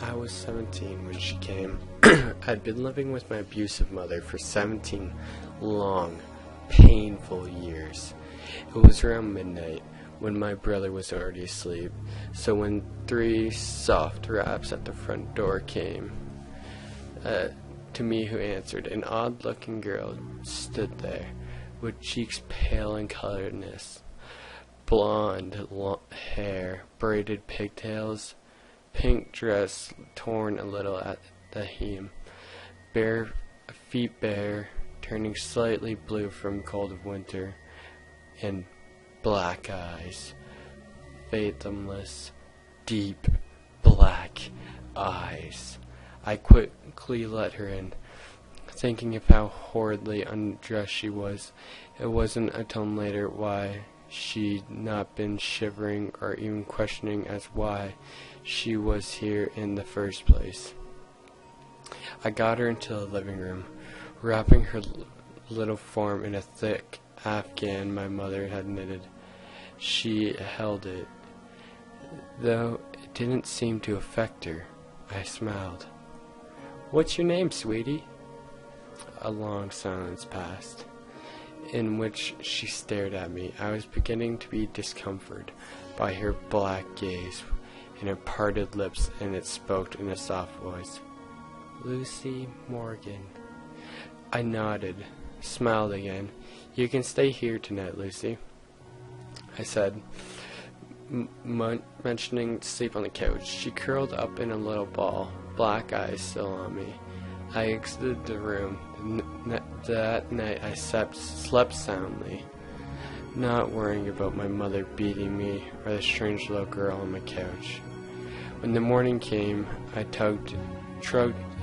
I was 17 when she came. I'd been living with my abusive mother for 17 long, painful years. It was around midnight when my brother was already asleep, so when 3 soft raps at the front door came, to me who answered, an odd-looking girl stood there, with cheeks pale in coloredness, blonde hair, braided pigtails, pink dress torn a little at the hem, bare feet bare, turning slightly blue from cold of winter, and black eyes, fathomless, deep black eyes. I quickly let her in, thinking of how horridly undressed she was. It wasn't until later why she'd not been shivering or even questioning as why she was here in the first place. I got her into the living room, wrapping her little form in a thick afghan my mother had knitted. She held it, though it didn't seem to affect her. I smiled. "What's your name, sweetie?" A long silence passed, in which she stared at me. I was beginning to be discomforted by her black gaze and her parted lips, and it spoke in a soft voice. "Lucy Morgan." I nodded, smiled again. "You can stay here tonight, Lucy," I said, mentioning to sleep on the couch. She curled up in a little ball, black eyes still on me. I exited the room. That night I slept soundly, not worrying about my mother beating me or the strange little girl on my couch. When the morning came, I trudged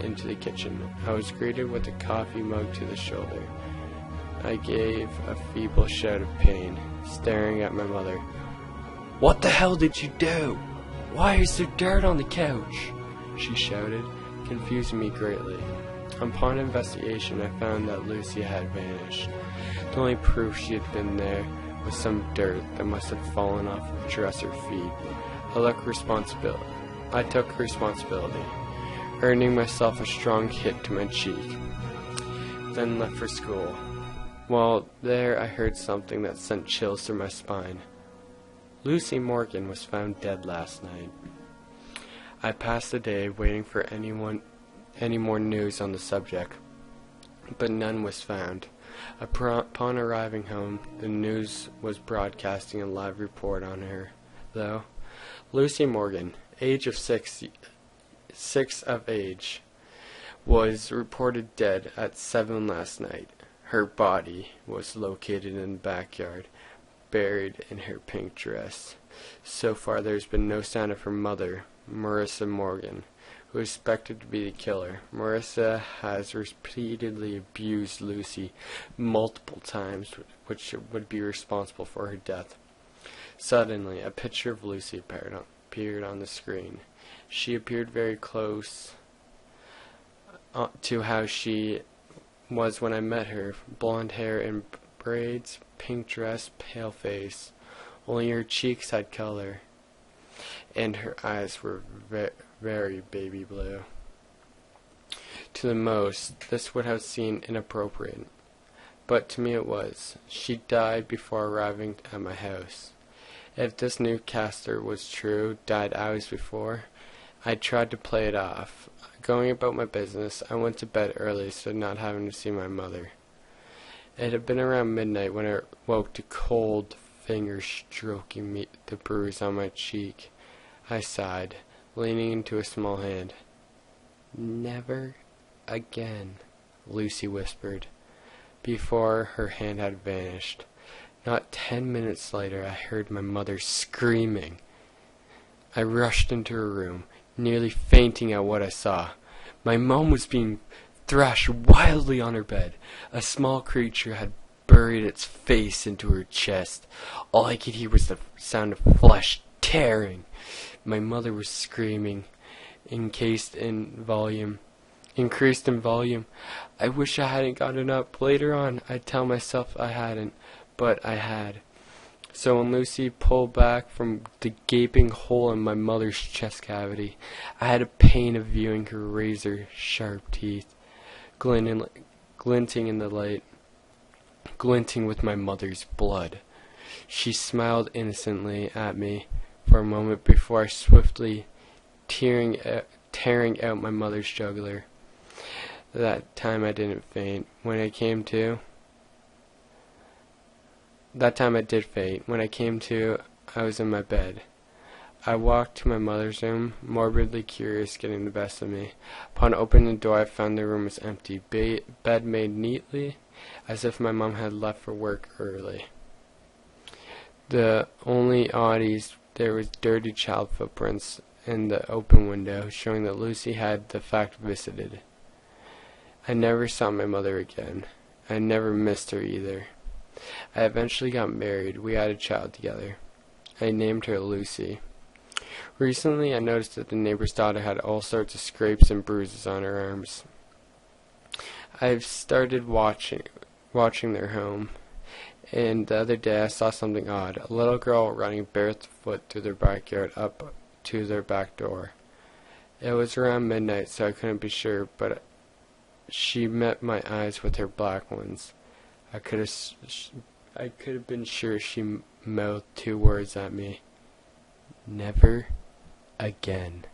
into the kitchen. I was greeted with a coffee mug to the shoulder. I gave a feeble shout of pain, staring at my mother. "What the hell did you do? Why is there dirt on the couch?" she shouted, confusing me greatly. Upon investigation, I found that Lucy had vanished. The only proof she had been there was some dirt that must have fallen off the dresser feet. I took responsibility, earning myself a strong hit to my cheek, then left for school. While there, I heard something that sent chills through my spine. Lucy Morgan was found dead last night. I passed the day waiting for any more news on the subject, but none was found. Upon arriving home, the news was broadcasting a live report on her, though. Lucy Morgan, age of 6 of age, was reported dead at 7 last night. Her body was located in the backyard, buried in her pink dress. So far there's been no sign of her mother, Marissa Morgan, who is suspected to be the killer. Marissa has repeatedly abused Lucy multiple times, which would be responsible for her death. Suddenly, a picture of Lucy appeared on the screen. She appeared very close to how she was when I met her. Blonde hair in braids, pink dress, pale face. Only her cheeks had color, and her eyes were very baby blue. To the most, this would have seemed inappropriate, but to me it was. She died before arriving at my house. If this newscaster was true, died hours before, I tried to play it off. Going about my business, I went to bed early so not having to see my mother. It had been around midnight when I woke to cold fingers stroking the bruise on my cheek. I sighed, leaning into a small hand. "Never again," Lucy whispered, before her hand had vanished. Not 10 minutes later, I heard my mother screaming. I rushed into her room, nearly fainting at what I saw. My mom was being thrashed wildly on her bed. A small creature had buried its face into her chest. All I could hear was the sound of flesh tearing. My mother was screaming, increased in volume. I wish I hadn't gotten up. Later on, I'd tell myself I hadn't, but I had. So when Lucy pulled back from the gaping hole in my mother's chest cavity, I had a pain of viewing her razor-sharp teeth, glinting in the light, glinting with my mother's blood. She smiled innocently at me for a moment before swiftly tearing out my mother's jugular. That time I didn't faint. That time I did faint. When I came to, I was in my bed. I walked to my mother's room, morbidly curious getting the best of me. Upon opening the door, I found the room was empty, bed made neatly, as if my mom had left for work early. The only oddities, there was dirty child footprints in the open window, showing that Lucy had the fact visited. I never saw my mother again. I never missed her either. I eventually got married. We had a child together. I named her Lucy. Recently, I noticed that the neighbor's daughter had all sorts of scrapes and bruises on her arms. I've started watching their home, and the other day I saw something odd. A little girl running barefoot through their backyard up to their back door. It was around midnight, so I couldn't be sure, but she met my eyes with her black ones. I could have been sure she mouthed two words at me. Never again.